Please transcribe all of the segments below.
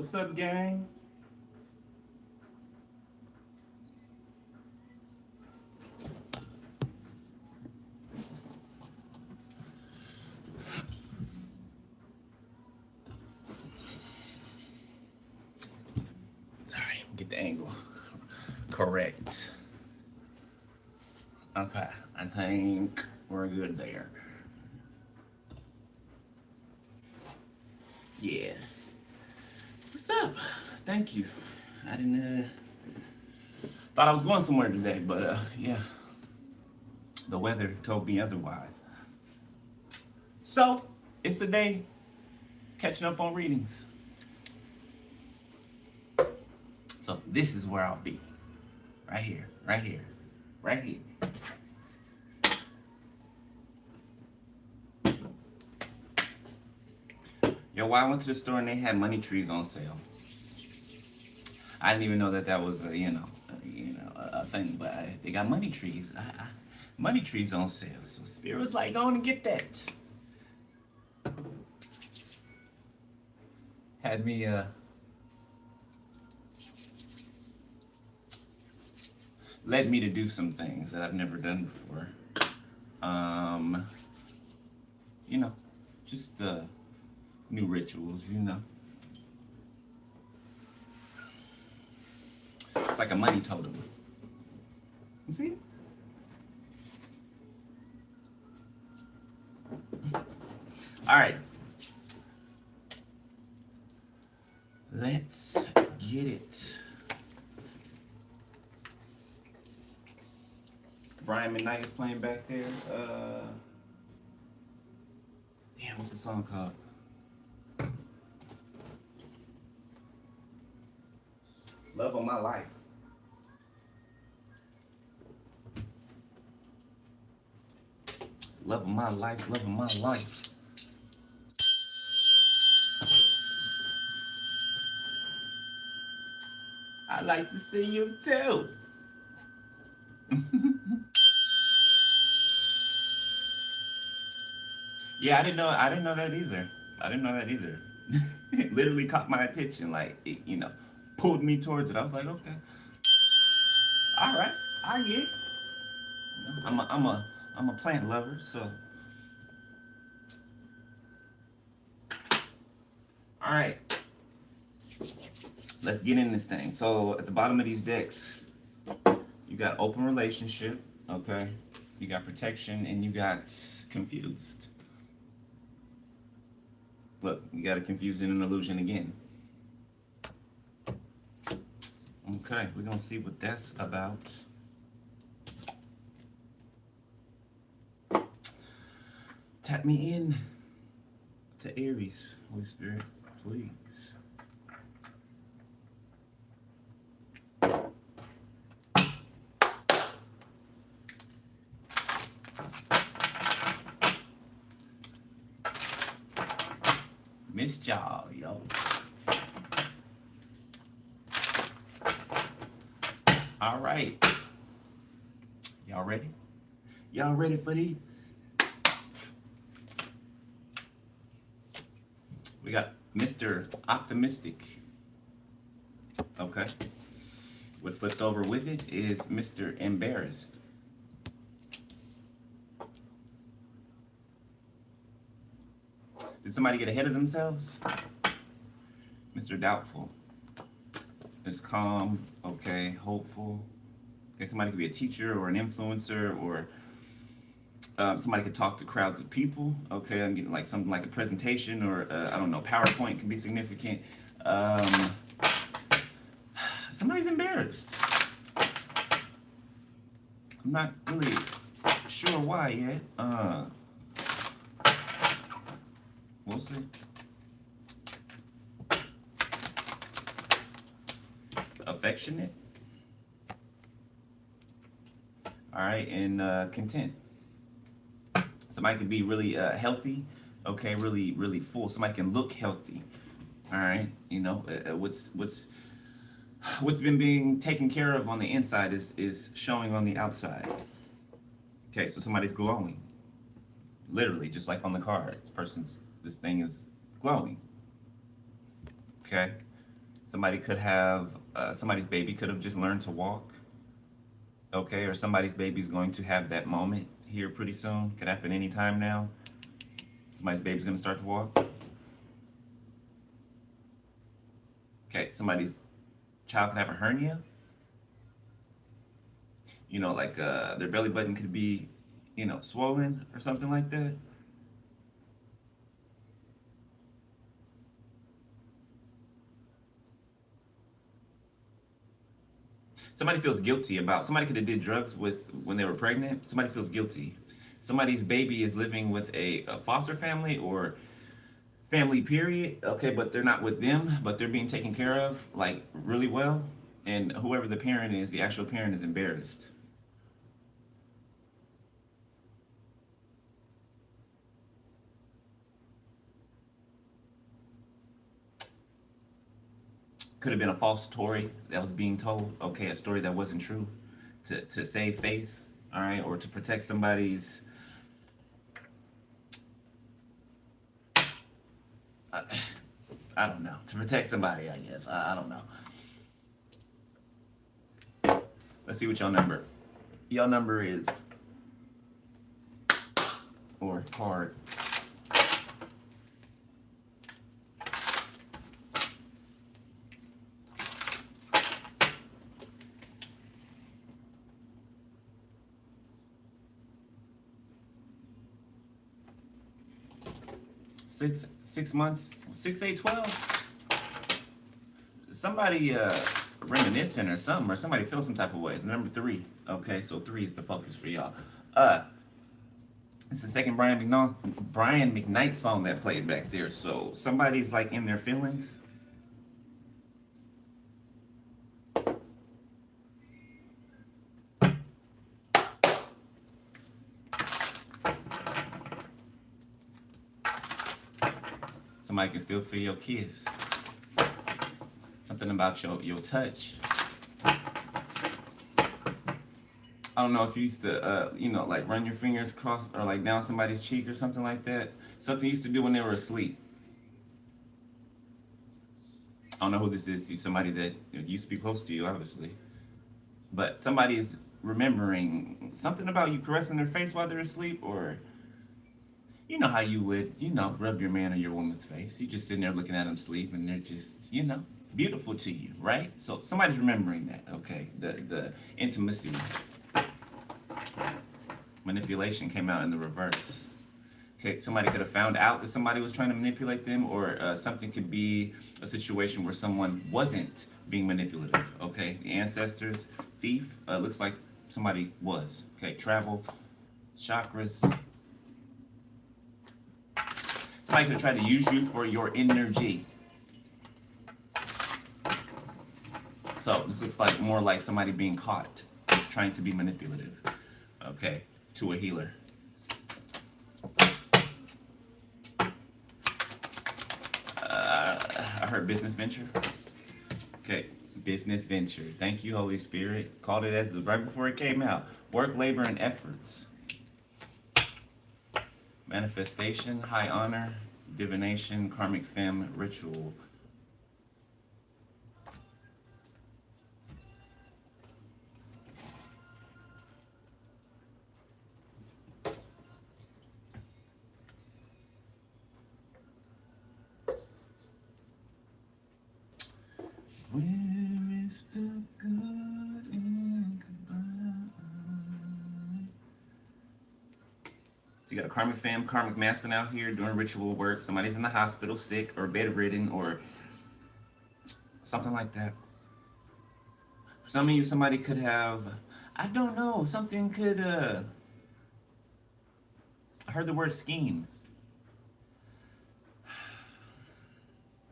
What's up, gang? Sorry, get the angle correct. Okay, I think we're good there. Yeah. What's up? Thank you. I didn't thought I was going somewhere today, but yeah, the weather told me otherwise. So it's the day catching up on readings. So this is where I'll be. Right here, right here, right here. Yo, why I went to the store and they had money trees on sale. I didn't even know that that was a thing, but they got money trees. Money trees on sale. So Spirit was like, go on and get that. Had me led me to do some things that I've never done before. You know, just new rituals, you know. It's like a money totem. You see? All right. Let's get it. Brian McKnight is playing back there. Damn, what's the song called? Love of My Life. Love of my life, love of my life. I like to see you too. Yeah, I didn't know that either. I didn't know that either. It literally caught my attention, like it, pulled me towards it. I was like, okay, all right, I get it. I'm a plant lover, so all right. Let's get in this thing. So at the bottom of these decks, you got open relationship, okay? You got protection, and you got confused. Look, you got a confusion and illusion again. Okay, we're gonna see what that's about. Tap me in to Aries, Holy Spirit, please. Missed y'all, yo. All right. Y'all ready? Y'all ready for these? We got Mr. Optimistic. Okay. What flipped over with it is Mr. Embarrassed. Did somebody get ahead of themselves? Mr. Doubtful. Is calm, okay, hopeful. Okay, somebody could be a teacher or an influencer, or somebody could talk to crowds of people. Okay, I'm getting like something like a presentation, or I don't know, PowerPoint could be significant. Somebody's embarrassed. I'm not really sure why yet. We'll see. Affectionate. All right, and content. Somebody could be really healthy. Okay, really, really full. Somebody can look healthy. All right, what's been being taken care of on the inside is showing on the outside. Okay, so somebody's glowing. Literally, just like on the card, this thing is glowing. Okay, Somebody could have, somebody's baby could have just learned to walk. Okay, or somebody's baby's going to have that moment here pretty soon. Could happen anytime now. Somebody's baby's going to start to walk. Okay, somebody's child could have a hernia. You know, like their belly button could be, you know, swollen or something like that. Somebody feels guilty about, somebody could have did drugs with when they were pregnant. Somebody feels guilty. Somebody's baby is living with a foster family or family period, okay, but they're not with them, but they're being taken care of like really well. And whoever the parent is, the actual parent is embarrassed. Could have been a false story that was being told, okay, a story that wasn't true to save face, all right, or to protect somebody's uh, I don't know, to protect somebody, I guess. I don't know. Let's see what y'all number. Y'all number is, or card. 6 months, 6, 8, 12. Somebody reminiscing or something, or somebody feels some type of way. Number 3. Okay, so 3 is the focus for y'all. It's the second Brian McKnight song that played back there. So somebody's like in their feelings. Somebody can still feel your kiss. Something about your touch. I don't know if you used to, you know, like run your fingers across or like down somebody's cheek or something like that. Something you used to do when they were asleep. I don't know who this is. Somebody that used to be close to you, obviously. But somebody's remembering something about you caressing their face while they're asleep, or you know how you would, you know, rub your man or your woman's face. You just sitting there looking at them sleep, and they're just, you know, beautiful to you, right? So somebody's remembering that, okay? The intimacy. Manipulation came out in the reverse. Okay, somebody could have found out that somebody was trying to manipulate them, or something could be a situation where someone wasn't being manipulative. Okay, the ancestors, thief, looks like somebody was. Okay, travel, chakras. Somebody could have tried to use you for your energy. So this looks like more like somebody being caught trying to be manipulative. Okay, to a healer. I heard business venture. Okay, business venture. Thank you, Holy Spirit. Called it as right before it came out. Work, labor, and efforts. Manifestation, high honor, divination, karmic femme, ritual. Where is the good in goodbye? So you got a karmic fam, karmic masculine out here doing ritual work. Somebody's in the hospital, sick or bedridden or something like that. For some of you, somebody could have, I don't know, something could, I heard the word scheme.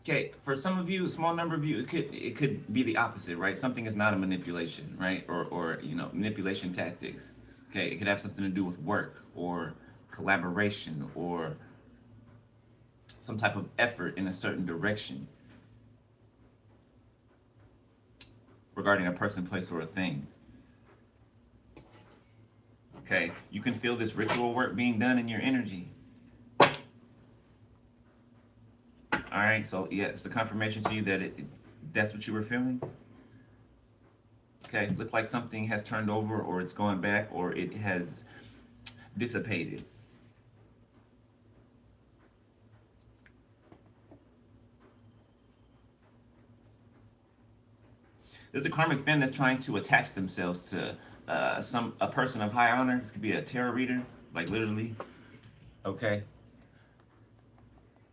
Okay, for some of you, a small number of you, it could be the opposite, right? Something is not a manipulation, right? Or you know, manipulation tactics. Okay, it could have something to do with work or collaboration or some type of effort in a certain direction regarding a person, place, or a thing. Okay, you can feel this ritual work being done in your energy. All right, so yeah, it's a confirmation to you that That's what you were feeling? Okay, look like something has turned over, or it's going back, or it has dissipated. There's a karmic fan that's trying to attach themselves to a person of high honor. This could be a tarot reader, like literally. Okay.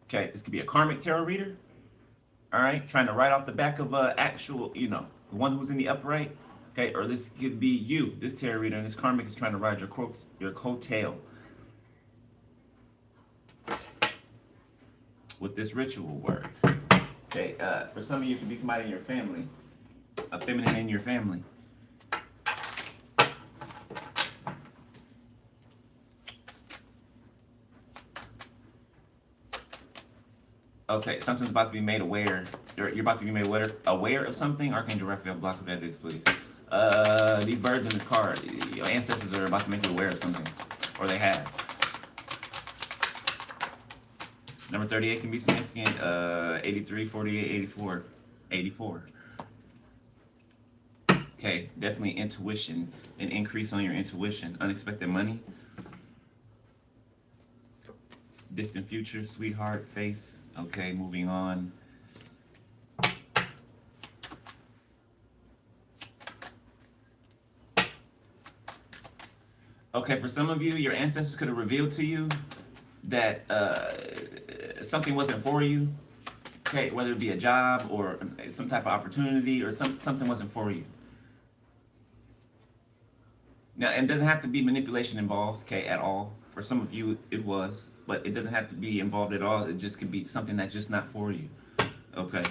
Okay, this could be a karmic tarot reader. All right, trying to write off the back of actual, the one who's in the upright. Okay, or this could be you, this tarot reader, and this karmic is trying to ride your coattail with this ritual word. Okay, for some of you, it could be somebody in your family, a feminine in your family. Okay, something's about to be made aware. You're about to be made aware of something. Archangel Raphael, block what that is, please. These birds in this card, your ancestors are about to make you aware of something, or they have. Number 38 can be significant. 83, 48, 84. 84. Okay, definitely intuition, an increase on your intuition. Unexpected money. Distant future, sweetheart, faith. Okay, moving on. Okay, for some of you, your ancestors could have revealed to you that something wasn't for you. Okay, whether it be a job or some type of opportunity, or something wasn't for you. Now, it doesn't have to be manipulation involved, okay, at all. For some of you, it was, but it doesn't have to be involved at all. It just could be something that's just not for you. Okay,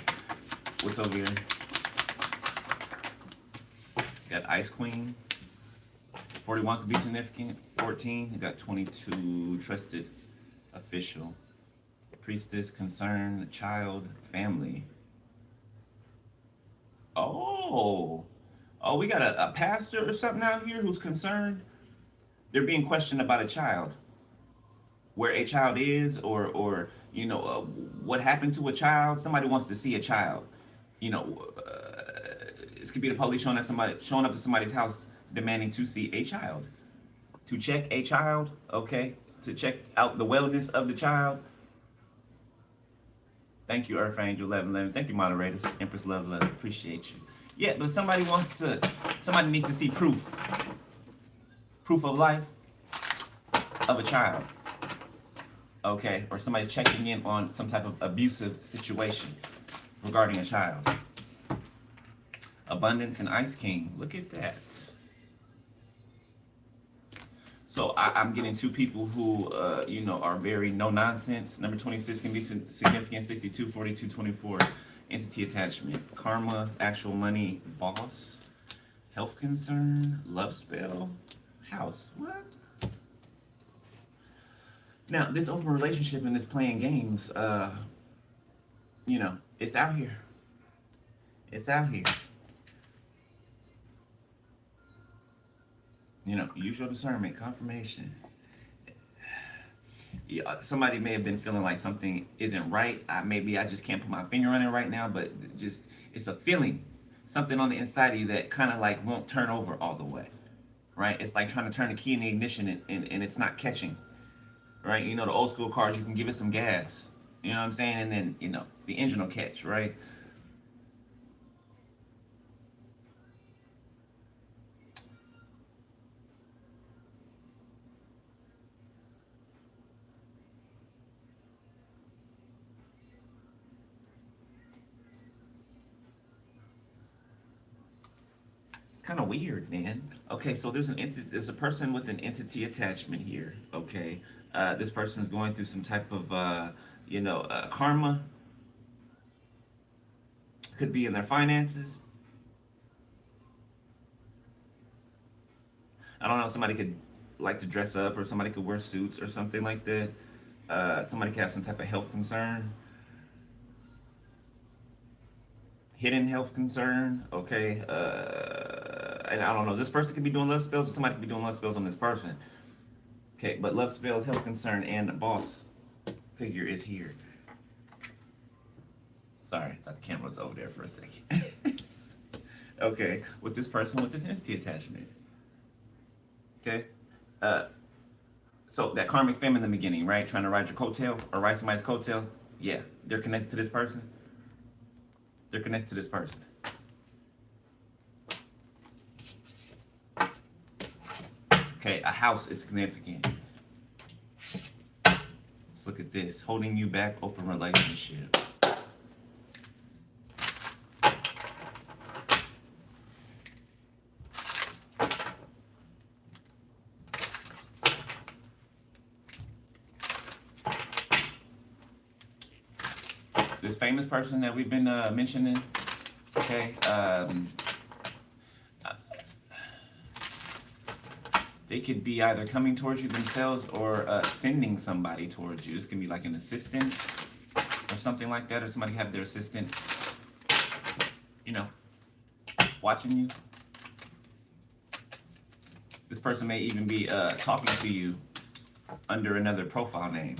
what's over here? Got Ice Queen. 41 could be significant. 14, you got 22, trusted official. Priestess, concern, child, family. Oh, we got a pastor or something out here who's concerned. They're being questioned about a child, where a child is, or what happened to a child. Somebody wants to see a child. This could be the police showing up at somebody's house demanding to see a child, to check a child. Okay, to check out the wellness of the child. Thank you, Earth Angel 1111. Thank you, moderators. Empress Love Love. Appreciate you. Yeah, but somebody needs to see proof of life of a child. Okay, or somebody checking in on some type of abusive situation regarding a child. Abundance and Ice King. Look at that. So I'm getting two people who, are very no nonsense. Number 26 can be significant. 62, 42, 24. Entity attachment. Karma, actual money, boss. Health concern, love spell, house. What? Now, this open relationship and this playing games, it's out here. It's out here. Use your discernment, confirmation. Yeah, somebody may have been feeling like something isn't right. Maybe I just can't put my finger on it right now, but it's a feeling. Something on the inside of you that kind of like won't turn over all the way, right? It's like trying to turn the key in the ignition and it's not catching, right? The old school cars, you can give it some gas, you know what I'm saying? And then, the engine will catch, right? Kind of weird, man. Okay, so there's a person with an entity attachment here. Okay, this person is going through some type of karma. Could be in their finances. I don't know. Somebody could like to dress up, or somebody could wear suits or something like that. Somebody could have some type of health concern. Hidden health concern, okay, and I don't know, this person could be doing love spells, or somebody could be doing love spells on this person, okay, but love spells, health concern, and the boss figure is here. Sorry, thought the camera was over there for a second. Okay, with this person with this entity attachment. Okay, uh, so that karmic femme in the beginning, right? Trying to ride your coattail or ride somebody's coattail. Yeah, they're connected to this person. They're connected to this person. Okay, a house is significant. Let's look at this. Holding you back, open relationship. This famous person that we've been mentioning, okay, they could be either coming towards you themselves or sending somebody towards you. This can be like an assistant or something like that, or somebody have their assistant, you know, watching you. This person may even be talking to you under another profile name.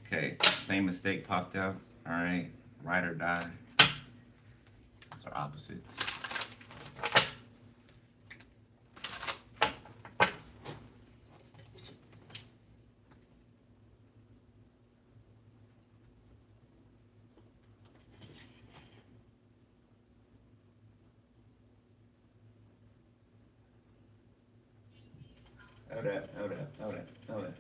Okay, same mistake popped out. All right, ride or die. Those are opposites. Hold up.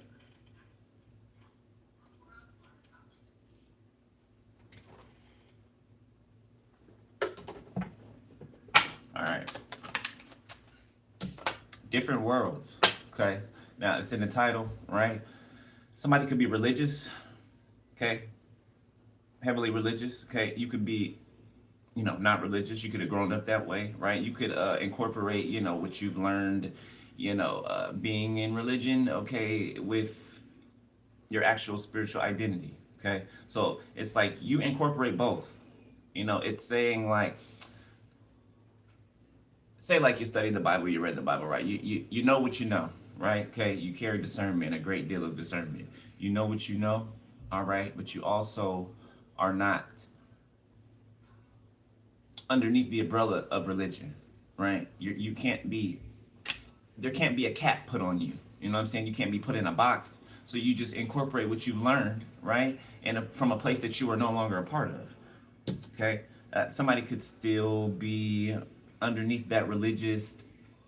All right. Different worlds. Okay. Now it's in the title, right? Somebody could be religious. Okay. Heavily religious. Okay. You could be, not religious. You could have grown up that way, right? You could incorporate, what you've learned, being in religion, okay, with your actual spiritual identity. Okay. So it's like you incorporate both. It's saying like, say like you studied the Bible, you read the Bible, right? You know what you know, right? Okay, you carry discernment, a great deal of discernment. You know what you know, all right, but you also are not underneath the umbrella of religion, right? You can't be, there can't be a cap put on you. You know what I'm saying? You can't be put in a box. So you just incorporate what you've learned, right? And from a place that you are no longer a part of. Okay, somebody could still be underneath that religious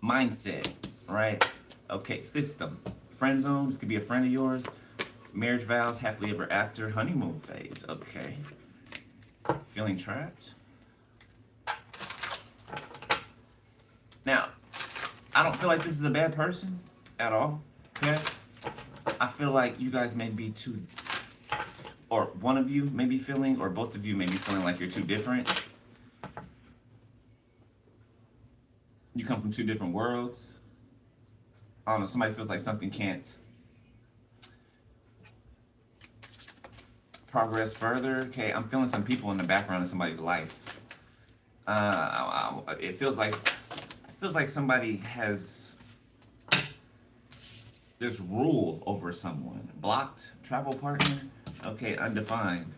mindset, right? Okay, system. Friend zone, this could be a friend of yours. Marriage vows, happily ever after, honeymoon phase. Okay. Feeling trapped? Now, I don't feel like this is a bad person at all, okay? I feel like you guys may be too, or one of you may be feeling, or both of you may be feeling like you're too different. You come from two different worlds. I don't know, somebody feels like something can't progress further. Okay, I'm feeling some people in the background of somebody's life. It feels like somebody has, there's rule over someone. Blocked, travel partner, okay, undefined.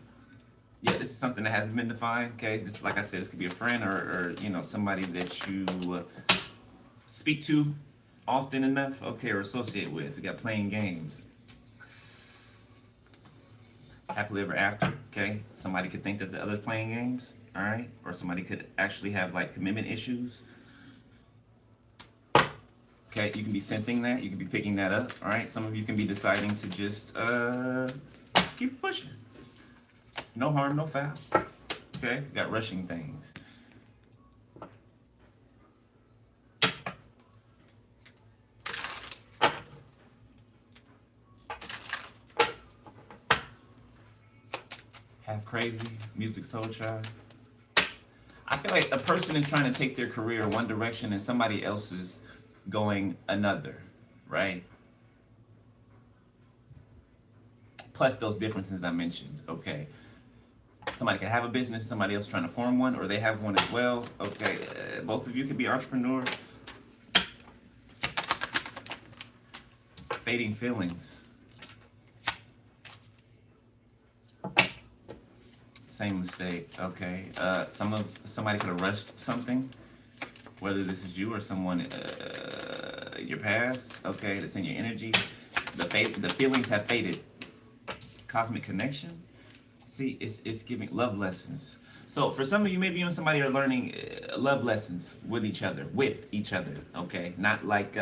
Yeah, this is something that hasn't been defined. Okay, this, like I said, this could be a friend or somebody that you speak to often enough. Okay, or associate with. We got playing games. Happily ever after. Okay, somebody could think that the other's playing games. All right, or somebody could actually have like commitment issues. Okay, you can be sensing that. You can be picking that up. All right, some of you can be deciding to just keep pushing. No harm, no foul. Okay, got rushing things. Half crazy, music soul child. I feel like a person is trying to take their career one direction and somebody else is going another, right? Plus those differences I mentioned, okay? Somebody can have a business, somebody else trying to form one, or they have one as well. Okay, both of you could be entrepreneurs. Fading feelings. Same mistake. Okay. Somebody could have rushed something, whether this is you or someone your past. Okay, that's in your energy. The feelings have faded. Cosmic connection. See, it's giving love lessons. So for some of you, maybe you and somebody are learning love lessons with each other, okay? Not like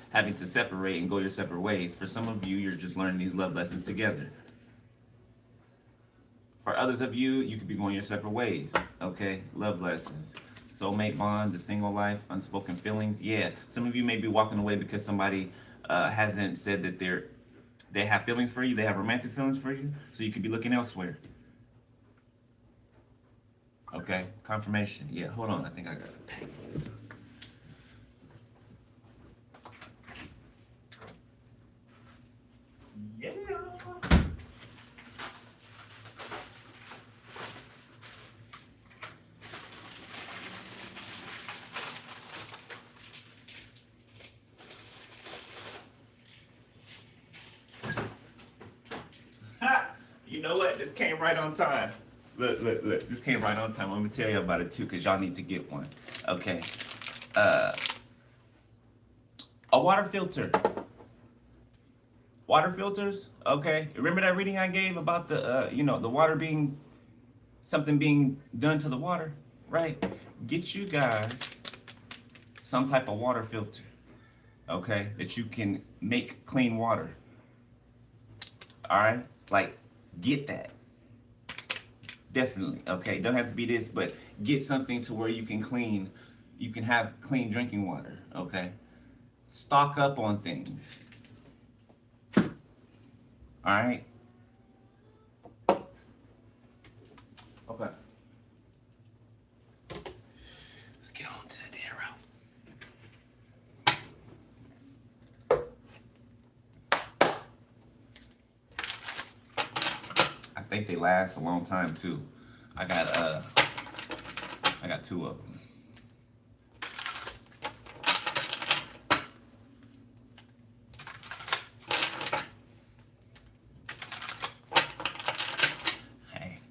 having to separate and go your separate ways. For some of you, you're just learning these love lessons together. For others of you, you could be going your separate ways, okay? Love lessons. Soulmate bond, the single life, unspoken feelings. Yeah, some of you may be walking away because somebody hasn't said that they have feelings for you, they have romantic feelings for you, so you could be looking elsewhere. Okay, confirmation. Yeah, hold on. I think I got a package. Yeah. Ha! You know what? This came right on time. Look. This came right on time. Let me tell you about it too, because y'all need to get one. Okay. A water filter. Water filters, okay. Remember that reading I gave about the, the water being, something being done to the water, right? Get you guys some type of water filter, okay, that you can make clean water. All right, like get that. Definitely, okay. Don't have to be this, but get something to where you can have clean drinking water, okay. Stock up on things. All right. Okay. Let's get on to the tarot. I think they last a long time too. I got two of them.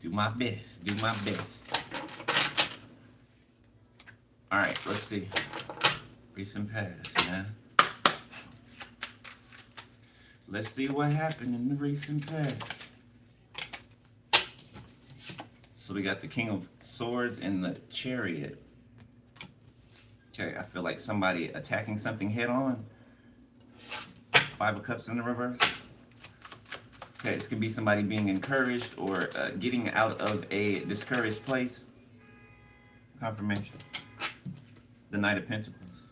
Do my best. All right, let's see. Recent past, man. Let's see what happened in the recent past. So we got the King of Swords and the Chariot. Okay, I feel like somebody attacking something head on. Five of Cups in the reverse. Okay, this can be somebody being encouraged or getting out of a discouraged place. Confirmation. The Knight of Pentacles.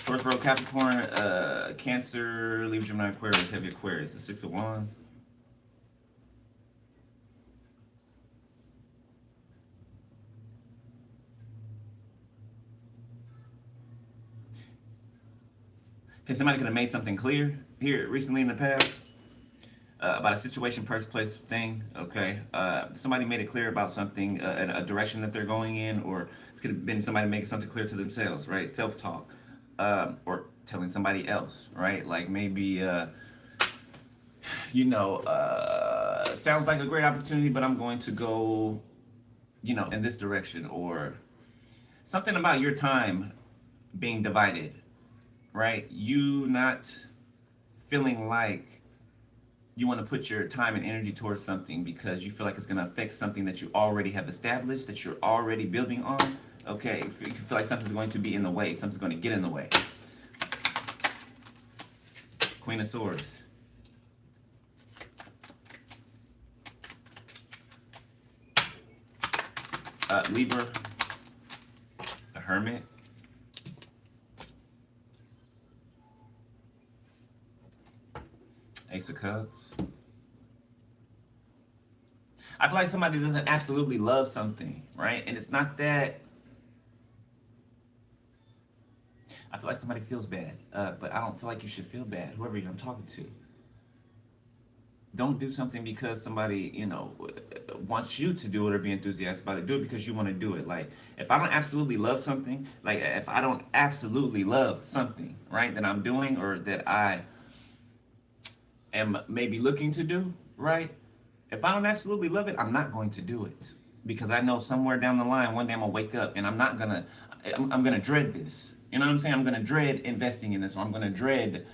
Fourth row, Capricorn, Cancer, Libra, Gemini, Aquarius, Heavy Aquarius. The Six of Wands. Okay, somebody could have made something clear here recently in the past about a situation, person, place, thing. Okay, somebody made it clear about something, a direction that they're going in, or it could have been somebody making something clear to themselves, right? Self-talk, or telling somebody else, right? Like maybe, sounds like a great opportunity, but I'm going to go, in this direction, or something about your time being divided. Right? You not feeling like you want to put your time and energy towards something because you feel like it's going to affect something that you already have established, that you're already building on. Okay, you feel like something's going to be in the way, something's going to get in the way. Queen of Swords. Libra. The Hermit. Ace of Cups. I feel like somebody doesn't absolutely love something, right? And it's not that. I feel like somebody feels bad, but I don't feel like you should feel bad, whoever I'm talking to. Don't do something because somebody, wants you to do it or be enthusiastic about it. Do it because you want to do it. Like, if I don't absolutely love something, right, that I'm doing or that I am maybe looking to do, right? If I don't absolutely love it, I'm not going to do it, because I know somewhere down the line, one day I'm gonna wake up and I'm gonna dread this. You know what I'm saying? I'm gonna dread investing in this, or I'm gonna dread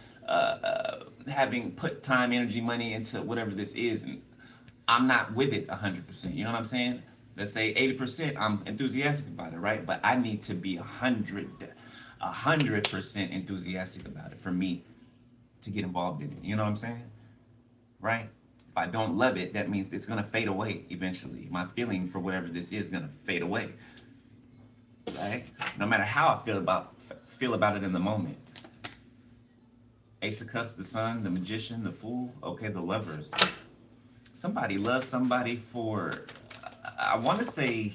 having put time, energy, money into whatever this is, and I'm not with it 100%. You know what I'm saying? Let's say 80%, I'm enthusiastic about it, right? But I need to be 100% enthusiastic about it for me to get involved in it. You know what I'm saying? Right? If I don't love it, that means it's gonna fade away eventually. My feeling for whatever this is gonna fade away. Right? No matter how I feel about it in the moment. Ace of Cups, the Sun, the Magician, the Fool. Okay, the Lovers. Somebody loves somebody for, I want to say,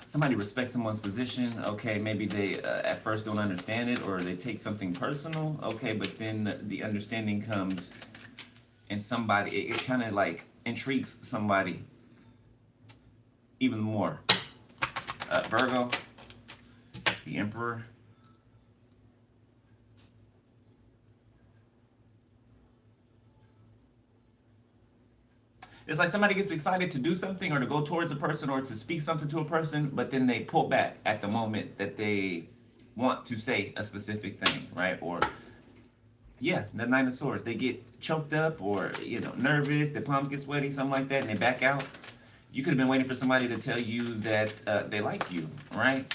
somebody respects someone's position. Okay, maybe they at first don't understand it, or they take something personal. Okay, but then the understanding comes, and somebody, it kind of like intrigues somebody even more. Virgo, the Emperor. It's like somebody gets excited to do something or to go towards a person or to speak something to a person, but then they pull back at the moment that they want to say a specific thing, right? Or, yeah, the Nine of Swords. They get choked up or, nervous, their palms get sweaty, something like that, and they back out. You could have been waiting for somebody to tell you that they like you, right?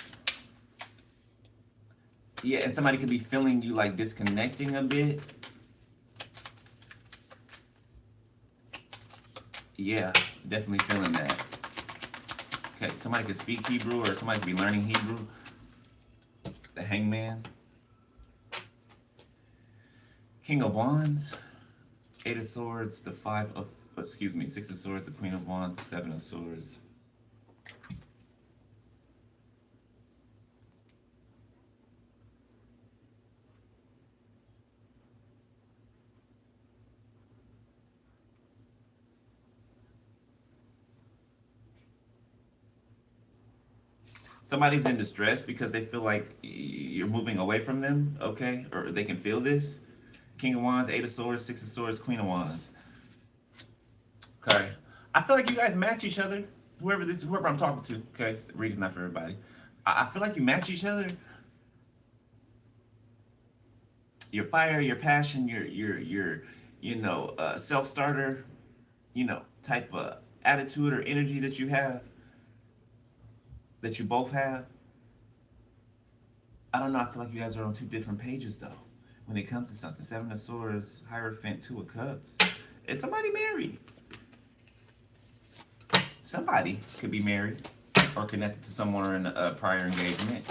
Yeah, and somebody could be feeling you like disconnecting a bit. Yeah, definitely feeling that. Okay, somebody could speak Hebrew or somebody could be learning Hebrew. The Hangman. King of Wands. Eight of Swords. The Six of Swords. The Queen of Wands. The Seven of Swords. Somebody's in distress because they feel like you're moving away from them, okay? Or they can feel this. King of Wands, Eight of Swords, Six of Swords, Queen of Wands. Okay. I feel like you guys match each other. Whoever I'm talking to, okay? Reading's not for everybody. I feel like you match each other. Your fire, your passion, your self-starter, type of attitude or energy that you have, that you both have. I don't know. I feel like you guys are on two different pages though. When it comes to something, Seven of Swords, Hierophant, Two of Cups. Is somebody married? Somebody could be married or connected to someone in a prior engagement.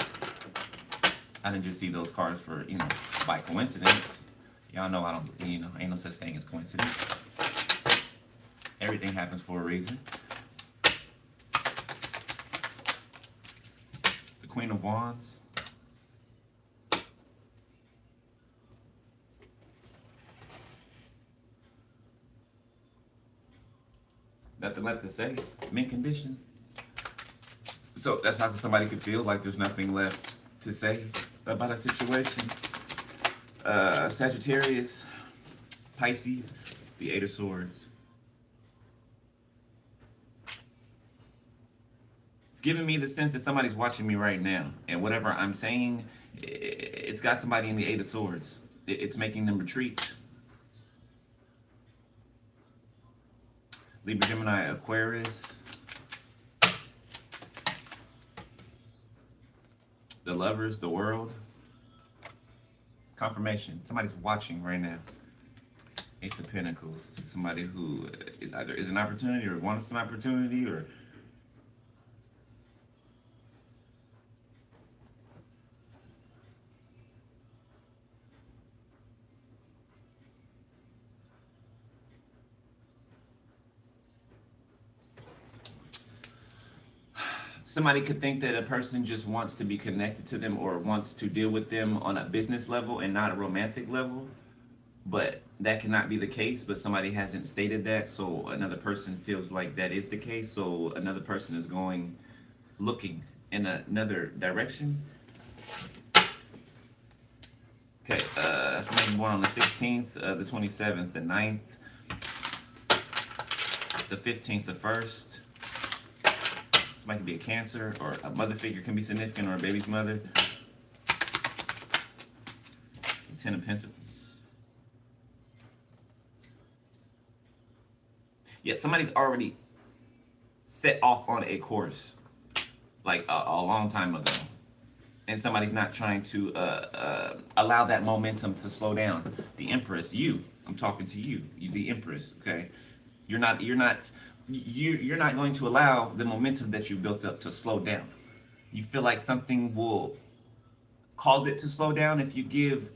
I didn't just see those cards for by coincidence. Y'all know I don't. Ain't no such thing as coincidence. Everything happens for a reason. The Queen of Wands. Nothing left to say. Mint condition. So that's how somebody could feel like there's nothing left to say about a situation. Sagittarius, Pisces, the Eight of Swords. It's giving me the sense that somebody's watching me right now, and whatever I'm saying, it's got somebody in the Eight of Swords. It's making them retreat. Libra, Gemini, Aquarius. The Lovers, the World. Confirmation. Somebody's watching right now. Ace of Pentacles. Somebody who is either is an opportunity or wants an opportunity or somebody could think that a person just wants to be connected to them or wants to deal with them on a business level and not a romantic level. But that cannot be the case, but somebody hasn't stated that, so another person feels like that is the case, so another person is looking in another direction. Okay, somebody born on the 16th, the 27th, the 9th, the 15th, the 1st. Somebody could be a Cancer, or a mother figure can be significant, or a baby's mother. Ten of Pentacles. Yeah, somebody's already set off on a course, like a long time ago. And somebody's not trying to allow that momentum to slow down. The Empress, you. I'm talking to you. You, the Empress. Okay, you're not going to allow the momentum that you built up to slow down. You feel like something will cause it to slow down if you give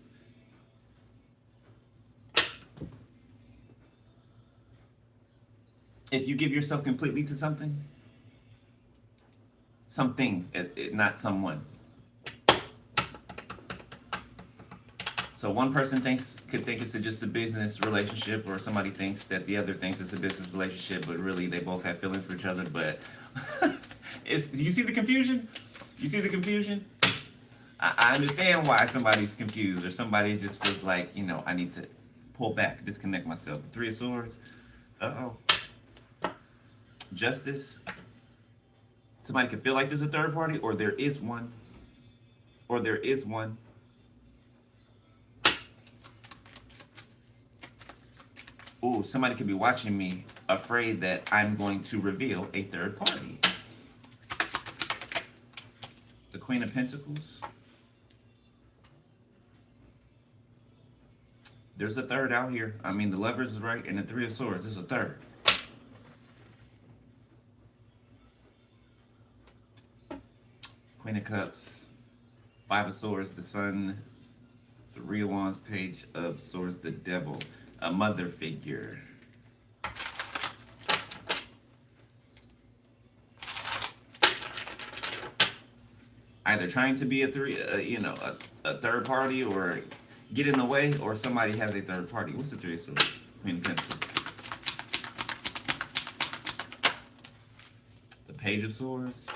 yourself completely to something. Something, not someone. So one person could think it's just a business relationship, or somebody thinks that the other thinks it's a business relationship, but really they both have feelings for each other. But you see the confusion? You see the confusion? I understand why somebody's confused, or somebody just feels like, I need to pull back, disconnect myself. The Three of Swords. Justice. Somebody can feel like there's a third party, or there is one. Or there is one. Ooh, somebody could be watching me, afraid that I'm going to reveal a third party. The Queen of Pentacles. There's a third out here. I mean, the Lovers is right, and the Three of Swords. There's a third. Queen of Cups. Five of Swords, the Sun. Three of Wands, Page of Swords, the Devil. A mother figure. Either trying to be a third party, or get in the way, or somebody has a third party. What's the Three of Swords? Queen of Pentacles. The Page of Swords.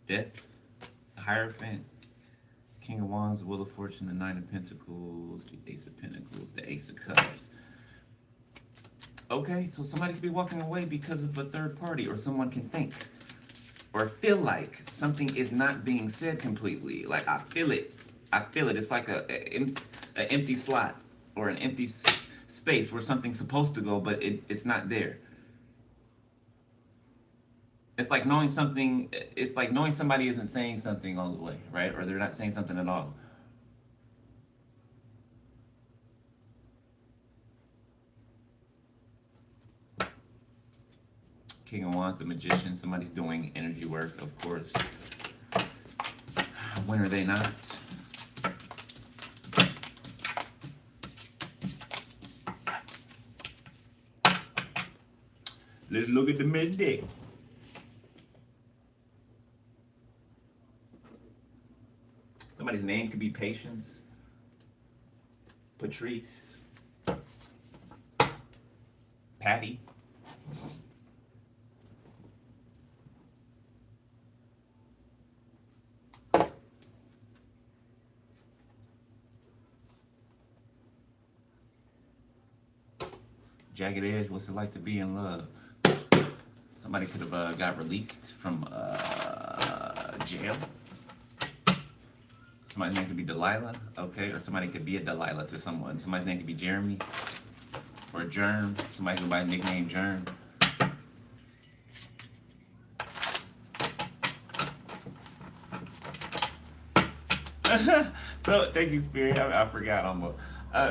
Death. The Hierophant. King of Wands, Wheel of Fortune, the Nine of Pentacles, the Ace of Pentacles, the Ace of Cups. Okay, so somebody could be walking away because of a third party, or someone can think or feel like something is not being said completely. Like, I feel it. It's like an empty slot, or an empty space where something's supposed to go, but it's not there. It's like knowing something. It's like knowing somebody isn't saying something all the way, right? Or they're not saying something at all. King of Wands, the Magician. Somebody's doing energy work, of course. When are they not? Let's look at the midday. Somebody's name could be Patience, Patrice, Patty. Jagged Edge, what's it like to be in love? Somebody could have got released from jail. Somebody's name could be Delilah, okay? Or somebody could be a Delilah to someone. Somebody's name could be Jeremy or Germ. Somebody could by nickname Germ. So, thank you, Spirit. I forgot almost.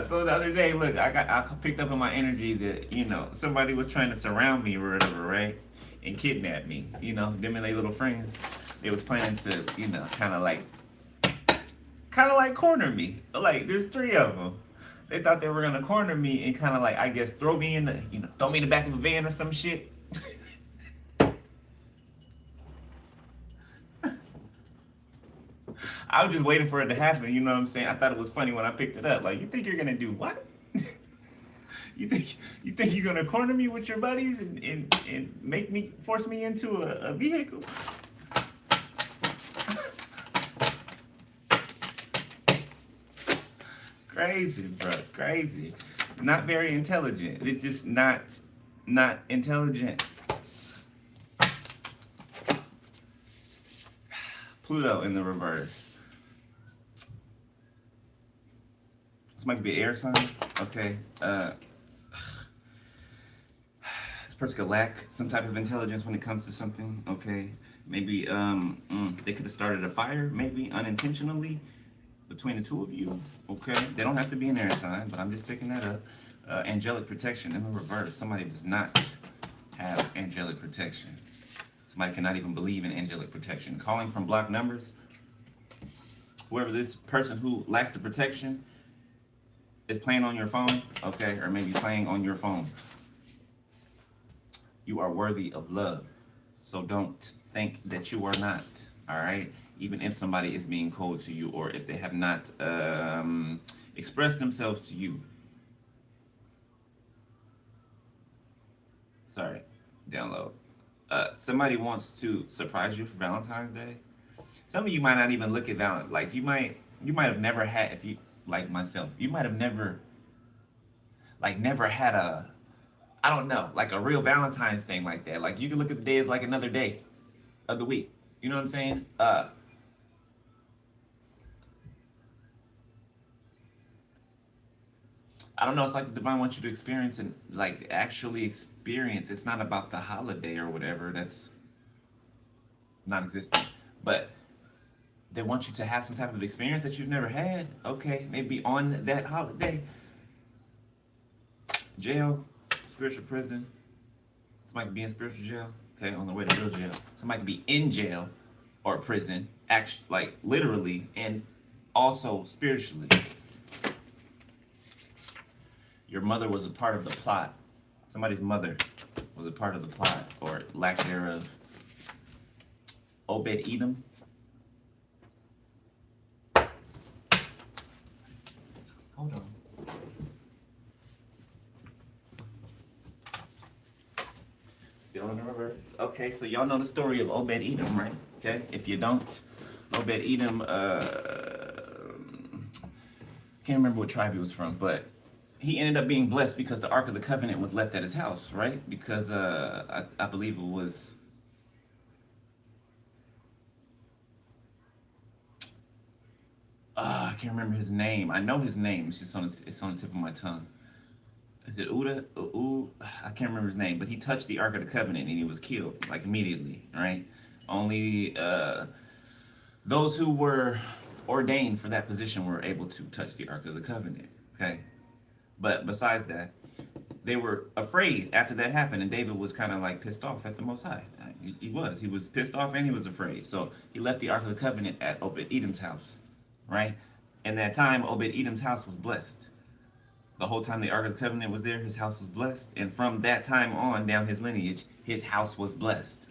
So the other day, look, I picked up on my energy that, somebody was trying to surround me or whatever, right? And kidnap me. Them and their little friends. They was planning to, kind of like corner me. Like, there's three of them. They thought they were gonna corner me and kind of like, I guess, throw me in the back of a van or some shit. I was just waiting for it to happen, you know what I'm saying? I thought it was funny when I picked it up. Like, you think you're gonna do what? you think you're gonna corner me with your buddies and force me into a vehicle? Crazy, bro. Crazy. Not very intelligent. It's just not intelligent. Pluto in the reverse. This might be an air sign. Okay. This person could lack some type of intelligence when it comes to something. Okay. Maybe they could have started a fire, maybe unintentionally, between the two of you. Okay. They don't have to be an air sign, but I'm just picking that up. Angelic protection in the reverse. Somebody does not have angelic protection. Somebody cannot even believe in angelic protection. Calling from blocked numbers. Whoever this person who lacks the protection is playing on your phone, okay, or maybe playing on your phone. You are worthy of love. So don't think that you are not, all right? Even if somebody is being cold to you or if they have not expressed themselves to you. Sorry, download. Somebody wants to surprise you for Valentine's Day. Some of you might not even look at Valentine. Like you might have never had, if you like myself, you might have never had a, I don't know, like a real Valentine's thing like that. Like you can look at the day as like another day of the week. You know what I'm saying? I don't know. It's like the divine wants you to experience and like actually experience. It's not about the holiday or whatever. That's non-existent. But they want you to have some type of experience that you've never had. Okay, maybe on that holiday. Jail, spiritual prison. Somebody could be in spiritual jail. Okay, on the way to real jail. Somebody could be in jail or prison, actually, like literally, and also spiritually. Your mother was a part of the plot. Somebody's mother was a part of the plot, or lack thereof. Obed Edom. Hold on. Still in the reverse. Okay, so y'all know the story of Obed Edom, right? Okay, if you don't, Obed Edom, can't remember what tribe he was from, but he ended up being blessed because the Ark of the Covenant was left at his house, right? Because I believe it was I can't remember his name. I know his name. It's just on the tip of my tongue. Is it Uda? I can't remember his name, but he touched the Ark of the Covenant and he was killed like immediately, right? Only those who were ordained for that position were able to touch the Ark of the Covenant, okay? But besides that, they were afraid after that happened, and David was kind of like pissed off at the Most High. He was pissed off and he was afraid. So he left the Ark of the Covenant at Obed Edom's house, right? And that time, Obed Edom's house was blessed. The whole time the Ark of the Covenant was there, his house was blessed. And from that time on down his lineage, his house was blessed.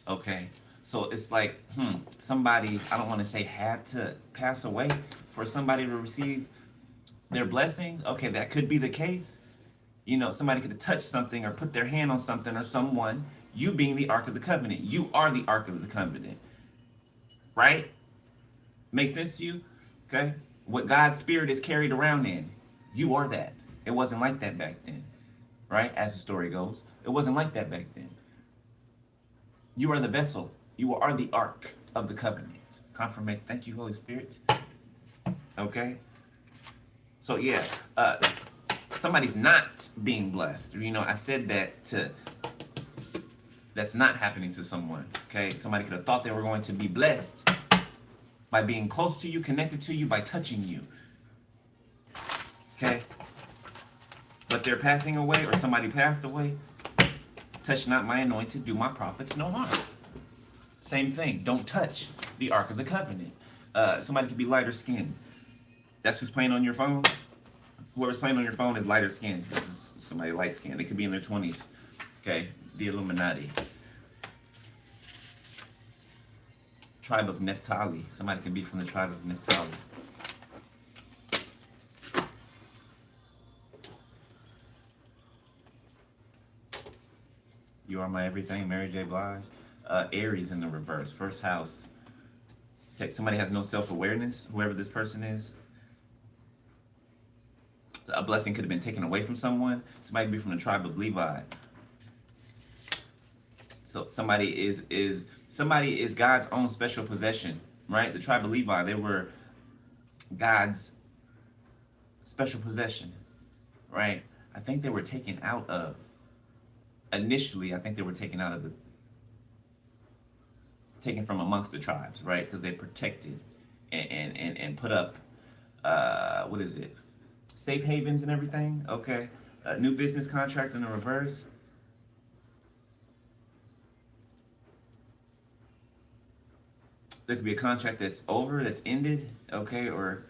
Okay? So it's like, somebody, I don't want to say had to pass away for somebody to receive their blessing. Okay, that could be the case. You know, somebody could have touched something or put their hand on something or someone. You being the Ark of the Covenant. You are the Ark of the Covenant. Right? Make sense to you? Okay? What God's Spirit is carried around in. You are that. It wasn't like that back then. Right? As the story goes. It wasn't like that back then. You are the vessel. You are the Ark of the Covenant. Confirmation. Thank you, Holy Spirit. Okay? So yeah, somebody's not being blessed. You know, I said that's not happening to someone. Okay, somebody could have thought they were going to be blessed by being close to you, connected to you, by touching you. Okay, but they're passing away, or somebody passed away. Touch not my anointed, do my prophets no harm. Same thing. Don't touch the Ark of the Covenant. Somebody could be lighter skinned. That's who's playing on your phone. Whoever's playing on your phone is lighter skinned. This is somebody light skinned. They could be in their 20s. Okay, the Illuminati. Tribe of Naphtali. Somebody could be from the tribe of Naphtali. You are my everything, Mary J. Blige. Aries in the reverse. First house. Okay, somebody has no self-awareness, whoever this person is. A blessing could have been taken away from someone. Somebody be from the tribe of Levi. So somebody is God's own special possession, right? The tribe of Levi, they were God's special possession, right? I think they were taken out of initially. I think they were taken out of the taken from amongst the tribes, right? Because they protected and put up what is it? Safe havens and everything. Okay, new business contract in the reverse. There could be a contract that's over, that's ended, okay, or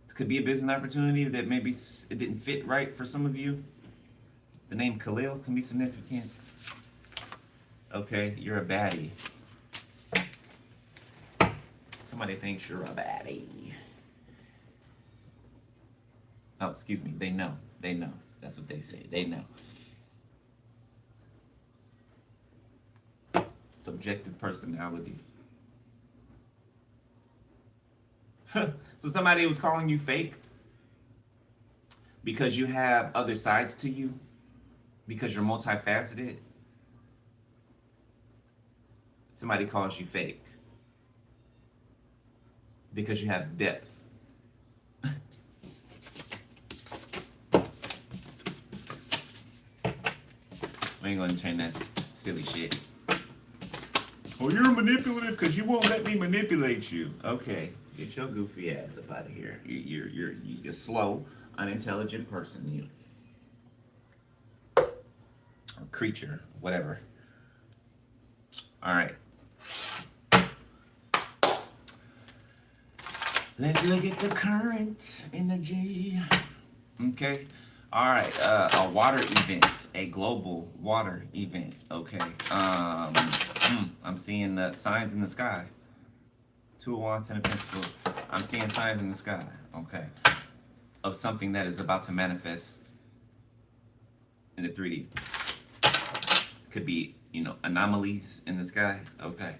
it could be a business opportunity that maybe it didn't fit right for some of you. The name Khalil can be significant. Okay, you're a baddie. Somebody thinks you're a baddie. Oh, excuse me. They know. They know. That's what they say. They know. Subjective personality. So somebody was calling you fake because you have other sides to you, because you're multifaceted. Somebody calls you fake because you have depth. We ain't gonna turn that silly shit. Oh, you're manipulative because you won't let me manipulate you. Okay, get your goofy ass up out of here. You're a slow, unintelligent person. You or creature, whatever. All right. Let's look at the current energy. Okay. All right. A water event, a global water event. Okay. I'm seeing signs in the sky. 2 of Wands, 10 of Pentacles. I'm seeing signs in the sky. Okay. Of something that is about to manifest in the 3D. Could be, anomalies in the sky. Okay.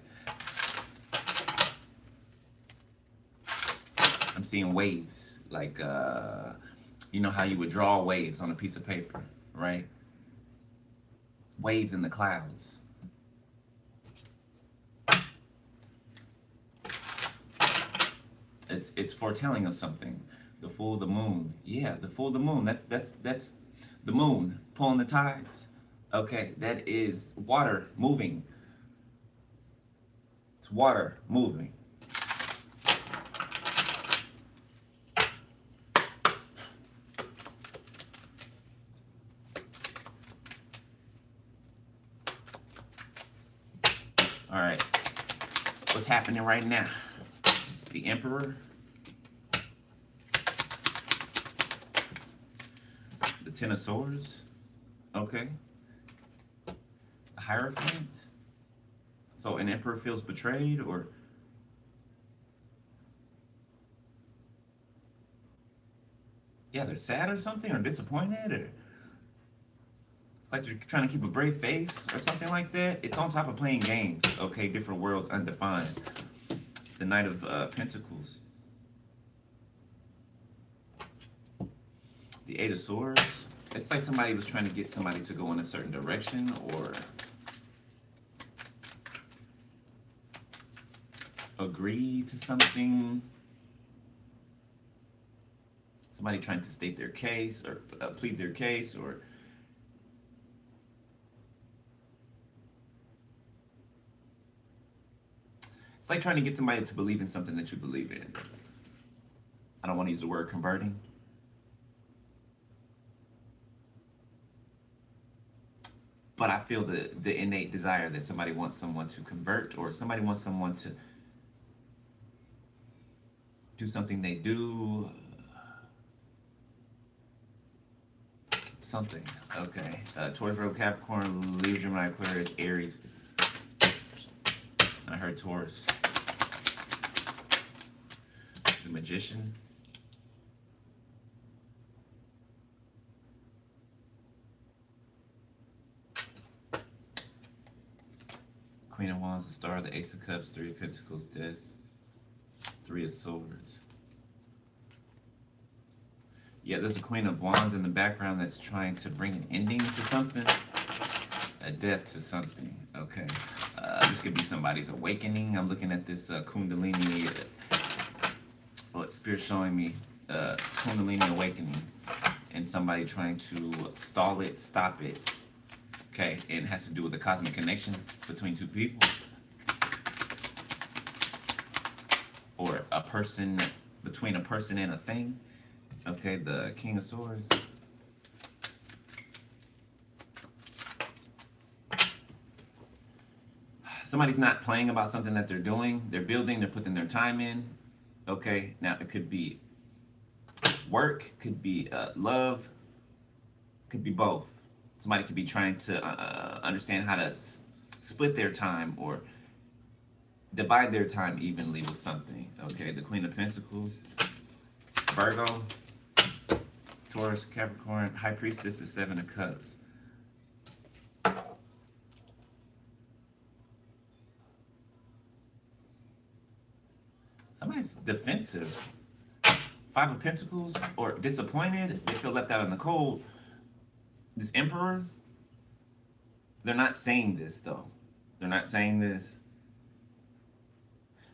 I'm seeing waves, like, how you would draw waves on a piece of paper, right? Waves in the clouds. It's foretelling of something. The full, the moon. Yeah, the full, the moon. That's the moon pulling the tides. Okay, that is water moving. It's water moving. All right, what's happening right now? The Emperor, the Ten of Swords, okay, the Hierophant. So an Emperor feels betrayed, or yeah, they're sad or something, or disappointed, or it's like they're trying to keep a brave face or something like that. It's on top of playing games, okay, different worlds, undefined. The Knight of Pentacles. The Eight of Swords. It's like somebody was trying to get somebody to go in a certain direction, or agree to something. Somebody trying to state their case, or plead their case, or it's like trying to get somebody to believe in something that you believe in. I don't want to use the word converting. But I feel the innate desire that somebody wants someone to convert, or somebody wants someone to do something they do. Something. Okay. Taurus, Virgo, Capricorn, Libra, Gemini, Aquarius, Aries. I heard Taurus. The Magician. Queen of Wands, the Star, the Ace of Cups, 3 of Pentacles, Death, 3 of Swords. Yeah, there's a Queen of Wands in the background that's trying to bring an ending to something, a death to something. Okay, this could be somebody's awakening. I'm looking at this Kundalini. What Spirit showing me? Kundalini awakening, and somebody trying to stall it, stop it. Okay, and it has to do with the cosmic connection between two people, or a person, between a person and a thing. Okay, the King of Swords. Somebody's not playing about something that they're doing. They're building, they're putting their time in. Okay, now it could be work, could be love, could be both. Somebody could be trying to understand how to split their time or divide their time evenly with something. Okay, the Queen of Pentacles, Virgo, Taurus, Capricorn, High Priestess is Seven of Cups. Somebody's defensive. Five of Pentacles, or disappointed. They feel left out in the cold. This Emperor, they're not saying this though. They're not saying this.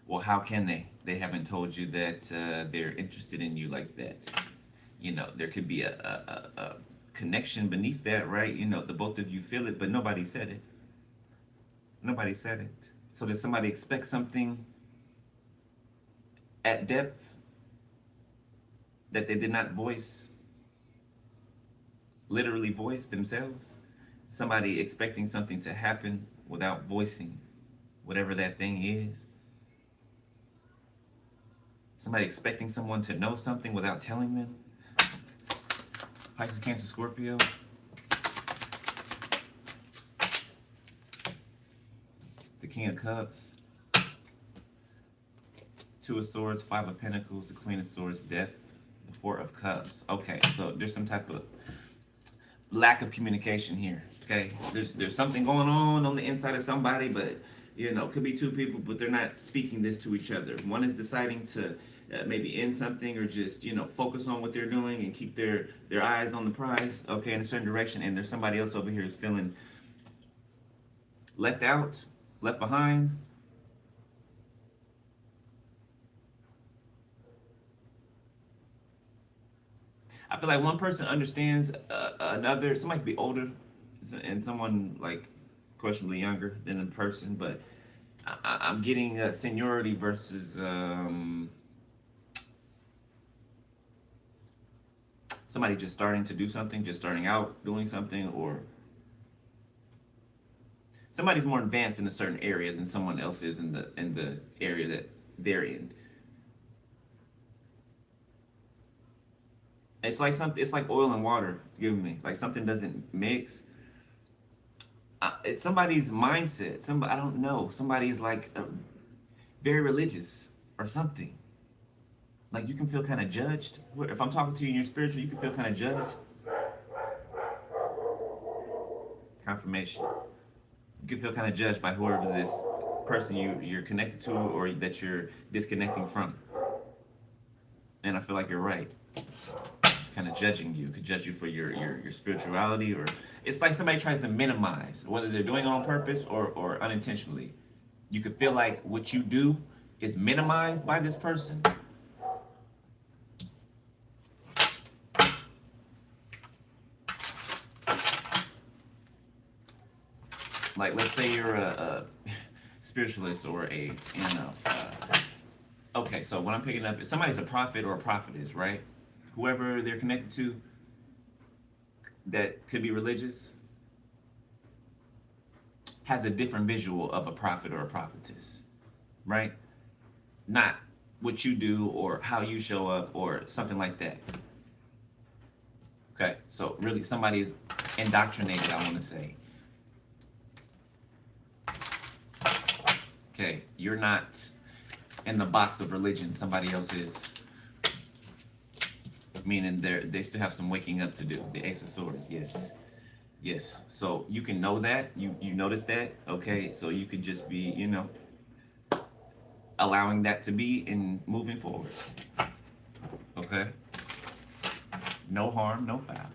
Well, how can they? They haven't told you that they're interested in you like that. You know, there could be a connection beneath that, right? You know, the both of you feel it, but nobody said it. Nobody said it. So does somebody expect something at depth that they did not voice, literally voice themselves? Somebody expecting something to happen without voicing whatever that thing is. Somebody expecting someone to know something without telling them. Pisces, Cancer, Scorpio. The King of Cups. Two of Swords, Five of Pentacles, the Queen of Swords, Death, the Four of Cups. Okay, so there's some type of lack of communication here. Okay, there's something going on the inside of somebody, but you know, could be two people, but they're not speaking this to each other. One is deciding to maybe end something, or just, you know, focus on what they're doing and keep their eyes on the prize, okay, in a certain direction. And there's somebody else over here who's feeling left out, left behind. I feel like one person understands another. Somebody could be older and someone like questionably younger than a person, but I'm getting seniority versus somebody just starting to do something, just starting out doing something, or somebody's more advanced in a certain area than someone else is in the area that they're in. It's like something. It's like oil and water. It's giving me like something doesn't mix. It's somebody's mindset. Somebody, I don't know. Somebody's like very religious or something. Like you can feel kind of judged. If I'm talking to you and you're spiritual, you can feel kind of judged. Confirmation. You can feel kind of judged by whoever this person you're connected to or that you're disconnecting from. And I feel like you're right. Kind of judging you, could judge you for your spirituality, or it's like somebody tries to minimize, whether they're doing it on purpose or unintentionally. You could feel like what you do is minimized by this person. Like, let's say you're a spiritualist or okay, so what I'm picking up is somebody's a prophet or a prophetess, right? Whoever they're connected to that could be religious has a different visual of a prophet or a prophetess, right? Not what you do or how you show up or something like that. Okay, so really somebody's indoctrinated, I want to say. Okay, you're not in the box of religion, somebody else is. Meaning they still have some waking up to do. The Ace of Swords, yes. Yes. So you can know that. You notice that. Okay. So you could just be, you know, allowing that to be and moving forward. Okay. No harm, no foul.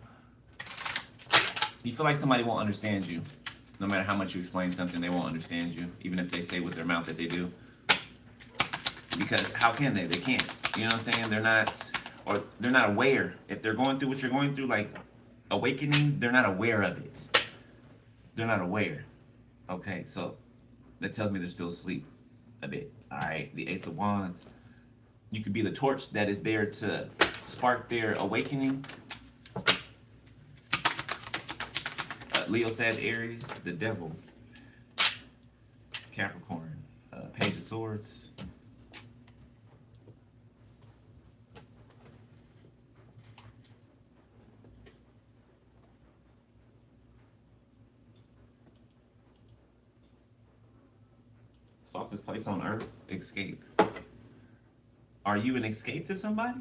You feel like somebody won't understand you. No matter how much you explain something, they won't understand you, even if they say with their mouth that they do. Because how can they? They can't. You know what I'm saying? They're not aware. If they're going through what you're going through, like awakening, they're not aware of it. They're not aware. Okay, so that tells me they're still asleep a bit. All right, the Ace of Wands. You could be the torch that is there to spark their awakening. Leo, Sag, Aries, the Devil, Capricorn, Page of Swords. Softest place on earth, escape. Are you an escape to somebody?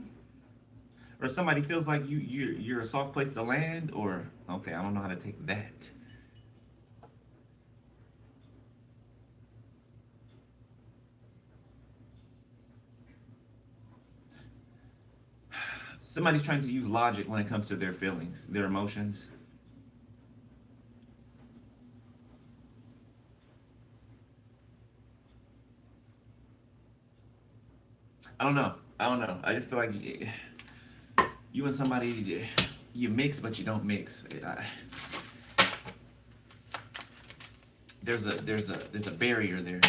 Or somebody feels like you're a soft place to land? Or, okay, I don't know how to take that. Somebody's trying to use logic when it comes to their feelings, their emotions. I don't know. I just feel like you and somebody, you mix, but you don't mix. There's a barrier there.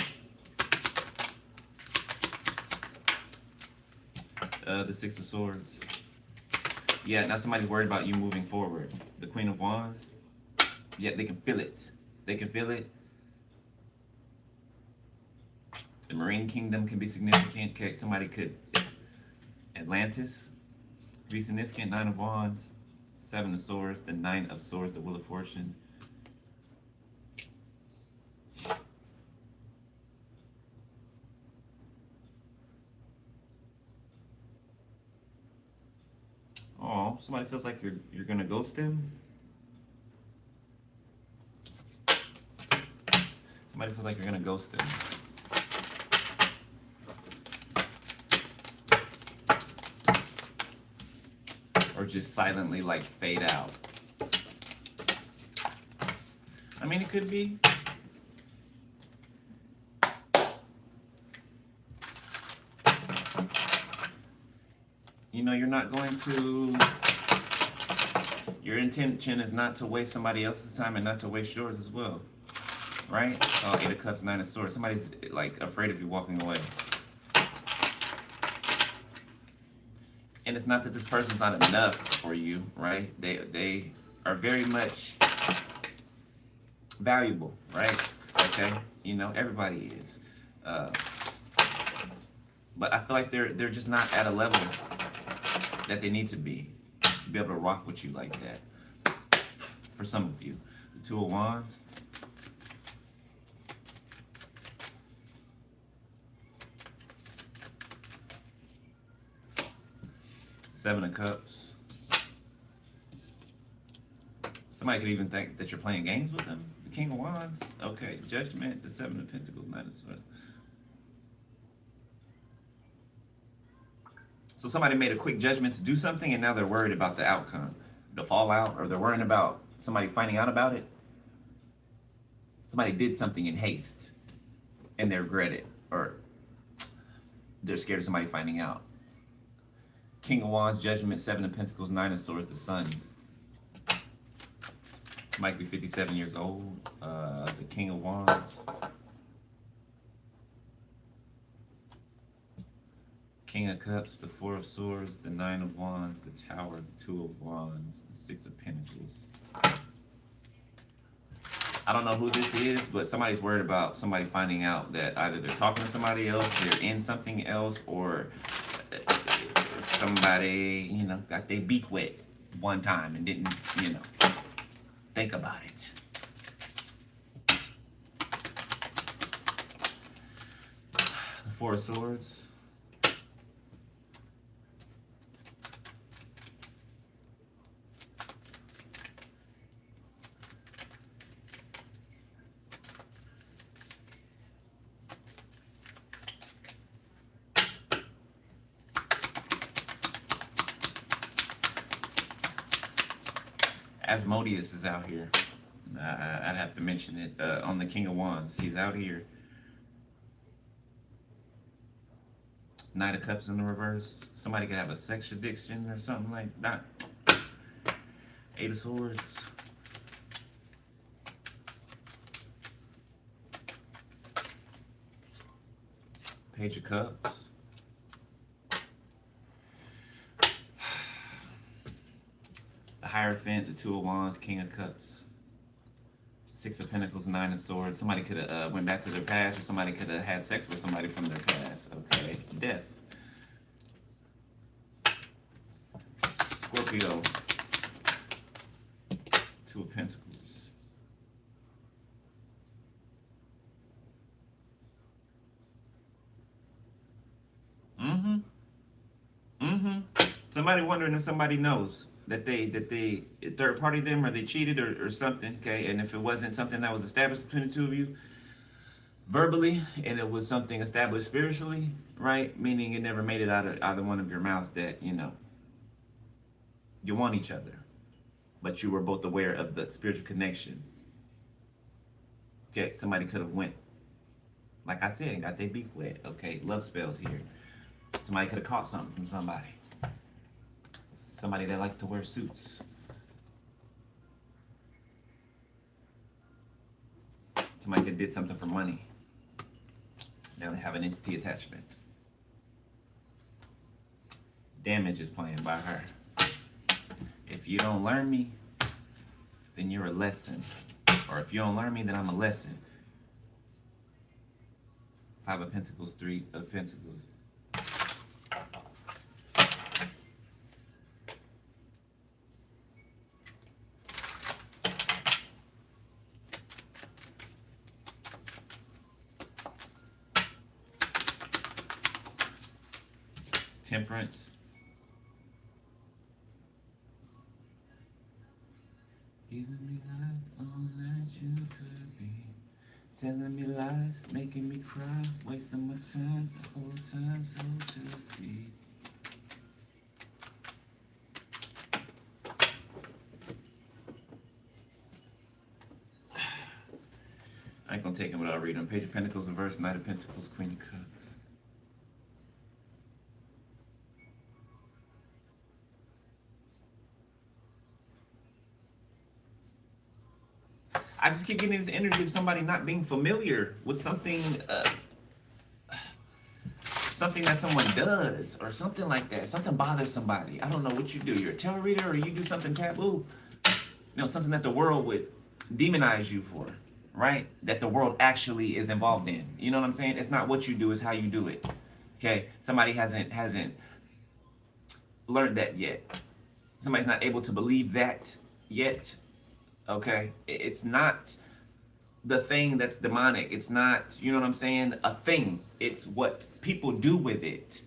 The Six of Swords. Yeah, now somebody's worried about you moving forward. The Queen of Wands. Yeah, they can feel it. They can feel it. The Marine Kingdom can be significant. Okay, somebody could. Atlantis could be significant. Nine of Wands. Seven of Swords. The Nine of Swords. The Wheel of Fortune. Oh, somebody feels like you're gonna ghost them. Somebody feels like you're gonna ghost them. Or just silently like fade out. I mean, it could be. You know, you're not going to, your intention is not to waste somebody else's time and not to waste yours as well, right? Oh, Eight of Cups, Nine of Swords. Somebody's like afraid of you walking away. And it's not that this person's not enough for you, right? They are very much valuable, right? Okay, you know, everybody is. But I feel like they're just not at a level that they need to be able to rock with you like that. For some of you, the Two of Wands. Seven of Cups. Somebody could even think that you're playing games with them. The King of Wands. Okay, Judgment. The Seven of Pentacles. Nine of Swords. So somebody made a quick judgment to do something, and now they're worried about the outcome, the fallout, or they're worrying about somebody finding out about it. Somebody did something in haste, and they regret it, or they're scared of somebody finding out. King of Wands, Judgment, Seven of Pentacles, Nine of Swords, the Sun. Might be 57 years old. The King of Wands. King of Cups, the Four of Swords, the Nine of Wands, the Tower, the Two of Wands, the Six of Pentacles. I don't know who this is, but somebody's worried about somebody finding out that either they're talking to somebody else, they're in something else, or somebody, you know, got their beak wet one time and didn't, you know, think about it. The Four of Swords. Asmodeus is out here. I'd have to mention it. On the King of Wands, he's out here. Knight of Cups in the reverse. Somebody could have a sex addiction or something like that. Eight of Swords. Page of Cups. The Hierophant, the Two of Wands, King of Cups. Six of Pentacles, Nine of Swords. Somebody could have went back to their past, or somebody could have had sex with somebody from their past. Okay. Death. Scorpio. Two of Pentacles. Somebody wondering if somebody knows that they third party them, or they cheated, or something. Okay, and if it wasn't something that was established between the two of you verbally, and it was something established spiritually, right? Meaning it never made it out of either one of your mouths that you want each other, but you were both aware of the spiritual connection. Okay, somebody could have went, like I said, and got their beak wet. Okay, love spells here. Somebody could have caught something from somebody. Somebody that likes to wear suits. Somebody that did something for money. Now they have an entity attachment. Damage is playing by her. If you don't learn me, then you're a lesson. Or if you don't learn me, then I'm a lesson. Five of Pentacles, Three of Pentacles. Temperance. Giving me life all that you could be. Telling me lies, making me cry. Wasting my time, the whole time, so to speak. I ain't gonna take it without reading. Page of Pentacles reverse, Knight of Pentacles, Queen of Cups. I just keep getting this energy of somebody not being familiar with something, something that someone does, or something like that. Something bothers somebody. I don't know what you do. You're a tarot reader, or you do something taboo. Something that the world would demonize you for, right? That the world actually is involved in. You know what I'm saying? It's not what you do, it's how you do it. Okay? Somebody hasn't learned that yet. Somebody's not able to believe that yet. Okay, it's not the thing that's demonic. It's not, you know what I'm saying, a thing. It's what people do with it.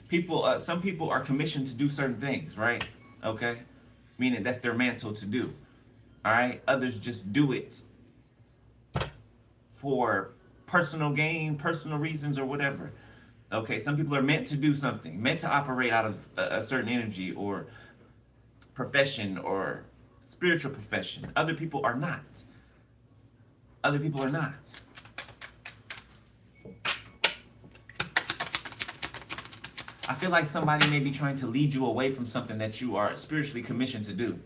People, some people are commissioned to do certain things, right? Okay, meaning that's their mantle to do. All right, others just do it for personal gain, personal reasons, or whatever. Okay, some people are meant to do something, meant to operate out of a certain energy or profession or spiritual profession. Other people are not. Other people are not. I feel like somebody may be trying to lead you away from something that you are spiritually commissioned to do,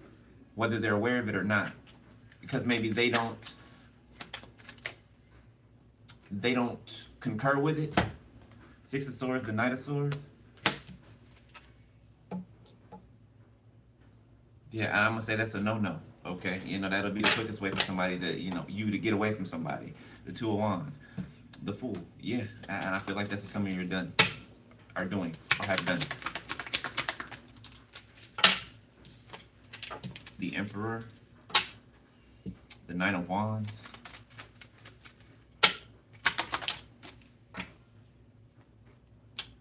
whether they're aware of it or not, because maybe they don't concur with it. Six of Swords, the Knight of Swords. Yeah, I'm gonna say that's a no-no. Okay, that'll be the quickest way for somebody to, you to get away from somebody. The Two of Wands, the Fool. Yeah, and I feel like that's what some of you are doing, or have done. The Emperor, the Knight of Wands.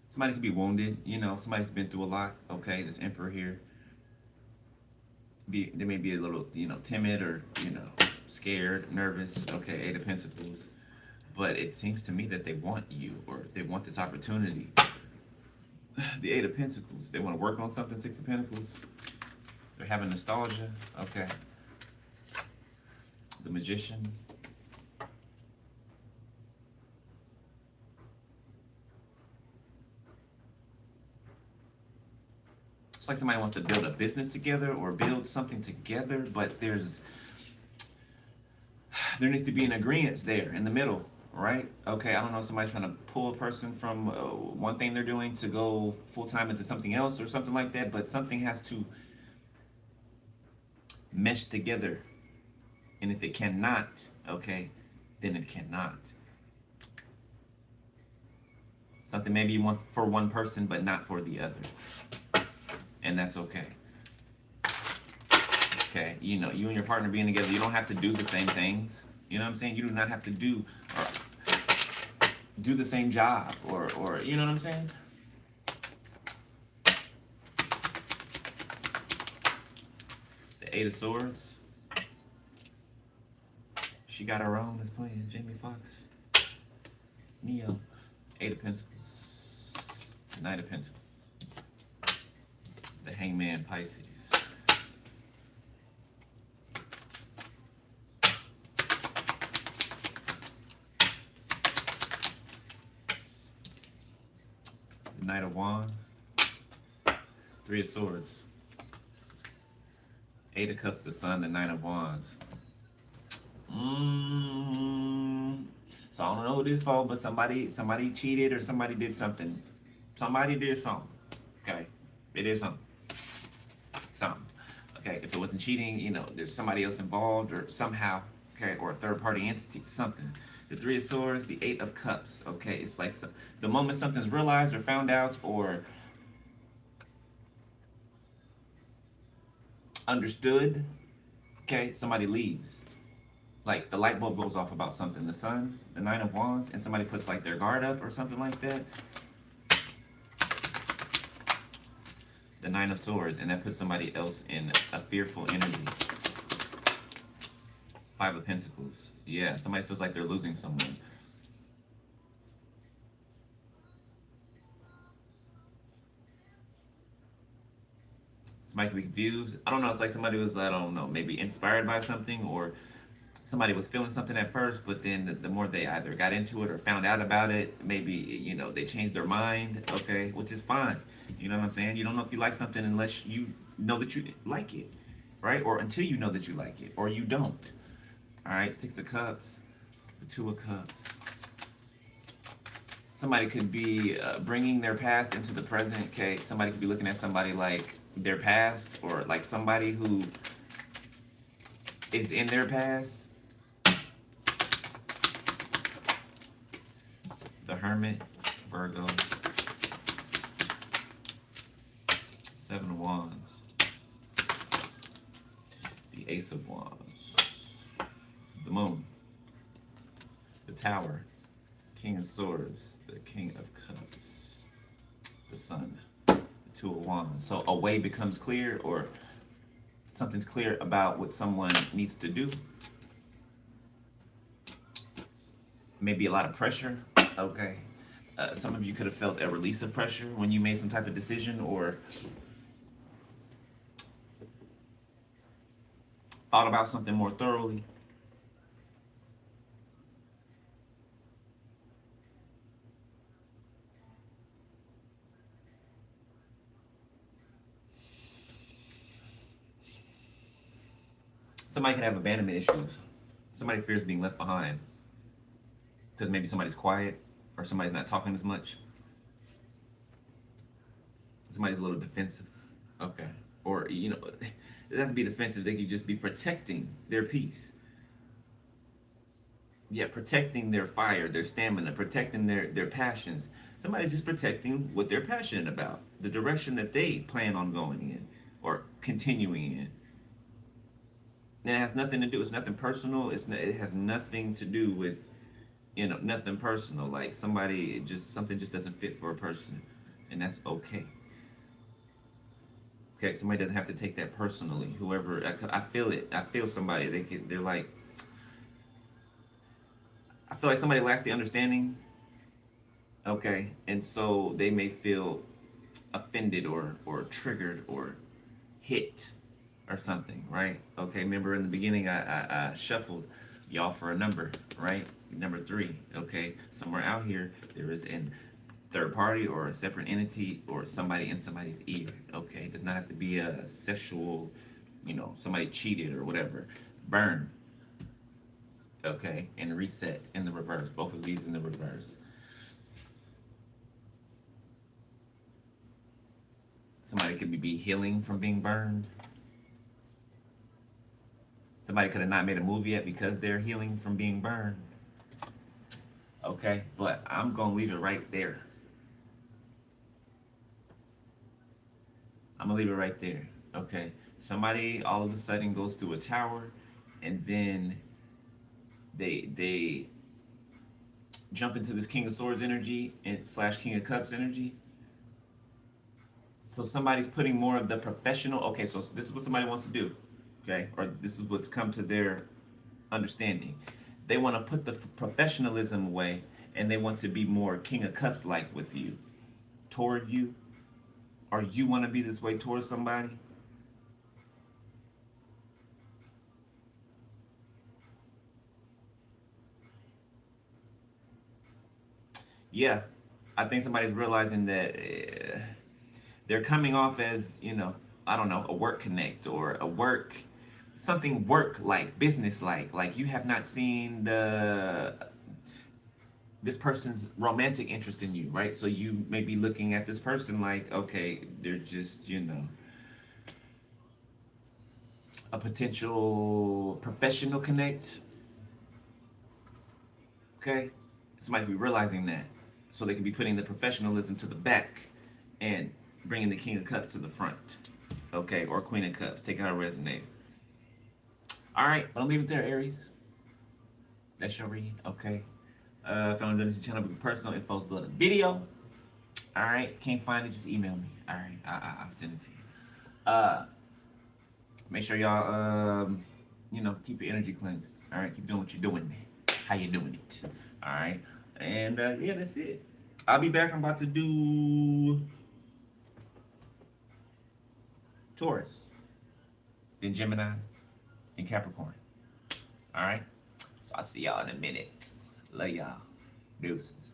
Somebody could be wounded. Somebody's been through a lot. Okay, this Emperor here. They may be a little, timid, or, scared, nervous. Okay, Eight of Pentacles. But it seems to me that they want you, or they want this opportunity. The Eight of Pentacles. They want to work on something. Six of Pentacles. They're having nostalgia. Okay. The Magician. It's like somebody wants to build a business together or build something together, but there needs to be an agreement there in the middle, right? Okay, I don't know if somebody's trying to pull a person from one thing they're doing to go full time into something else or something like that, but something has to mesh together. And if it cannot, okay, then it cannot. Something maybe you want for one person, but not for the other. And that's okay. Okay, you know, you and your partner being together, you don't have to do the same things. You know what I'm saying? You do not have to do the same job or you know what I'm saying? The Eight of Swords. She got her own. Is playing Jamie Foxx. Neo. Eight of Pentacles. The Knight of Pentacles. The Hangman, Pisces. The Knight of Wands. Three of Swords. Eight of Cups, the Sun, the Nine of Wands. So I don't know who this for, but somebody cheated or somebody did something. Somebody did something. Okay, they did something. Something. Okay, if it wasn't cheating, you know, there's somebody else involved or somehow, okay, or a third party entity, something. The Three of Swords, the Eight of Cups. Okay, it's like the moment something's realized or found out or understood, okay, somebody leaves. Like the light bulb goes off about something. The Sun, the Nine of Wands, and somebody puts like their guard up or something like that. The Nine of Swords, and that puts somebody else in a fearful energy. Five of Pentacles. Yeah, somebody feels like they're losing someone. Somebody could be confused. I don't know. It's like somebody was, I don't know, maybe inspired by something, or somebody was feeling something at first, but then the more they either got into it or found out about it, maybe, you know, they changed their mind, okay, which is fine. You know what I'm saying? You don't know if you like something unless you know that you like it, right? Or until you know that you like it, or you don't. All right, Six of Cups, the Two of Cups. Somebody could be bringing their past into the present, okay? Somebody could be looking at somebody like their past, or like somebody who is in their past. The Hermit, Virgo. Seven of Wands. The Ace of Wands. The Moon. The Tower. King of Swords. The King of Cups. The Sun. The Two of Wands. So a way becomes clear, or something's clear about what someone needs to do. Maybe a lot of pressure. Okay. Some of you could have felt a release of pressure when you made some type of decision, or thought about something more thoroughly. Somebody could have abandonment issues. Somebody fears being left behind because maybe somebody's quiet or somebody's not talking as much. Somebody's a little defensive. Okay. Or, you know, it doesn't have to be defensive. They could just be protecting their peace. Yeah, protecting their fire, their stamina, protecting their passions. Somebody's just protecting what they're passionate about, the direction that they plan on going in or continuing in. And it has nothing to do, it's nothing personal. It has nothing to do with, you know, nothing personal. Like something just doesn't fit for a person. And that's okay. Okay, somebody doesn't have to take that personally. Whoever, I feel it. I feel somebody. They're like, I feel like somebody lacks the understanding. Okay, and so they may feel offended or triggered or hit or something, right? Okay, remember in the beginning I shuffled y'all for a number, right? Number three, okay? Somewhere out here, there is a third party or a separate entity or somebody in somebody's ear, okay? It does not have to be a sexual, somebody cheated or whatever. Burn, okay? And reset in the reverse. Both of these in the reverse. Somebody could be healing from being burned. Somebody could have not made a move yet because they're healing from being burned. Okay, but I'm gonna leave it right there. I'm gonna leave it right there. Okay, somebody all of a sudden goes through a tower, and then they jump into this King of Swords energy and slash King of Cups energy. So somebody's putting more of the professional. Okay, so this is what somebody wants to do. Okay, or this is what's come to their understanding. They want to put the professionalism away, and they want to be more King of Cups like with you, toward you, or you want to be this way towards somebody. Yeah, I think somebody's realizing that they're coming off as, I don't know, a work connect or a work, something work like, business like you have not seen this person's romantic interest in you, right? So you may be looking at this person like, okay, they're just, a potential professional connect. Okay, somebody be realizing that, so they can be putting the professionalism to the back and bringing the King of Cups to the front. Okay, or Queen of Cups. Take out it resonates. All right, but I'll leave it there, Aries. That's your read. Okay. Found on this channel with personal info's below the video. All right, if you can't find it, just email me. All right, I'll send it to you. Uh, Make sure y'all, keep your energy cleansed. All right, keep doing what you're doing. How you doing it? All right, and yeah, that's it. I'll be back. I'm about to do Taurus, then Gemini, then Capricorn. All right, so I'll see y'all in a minute. Love y'all. Deuces.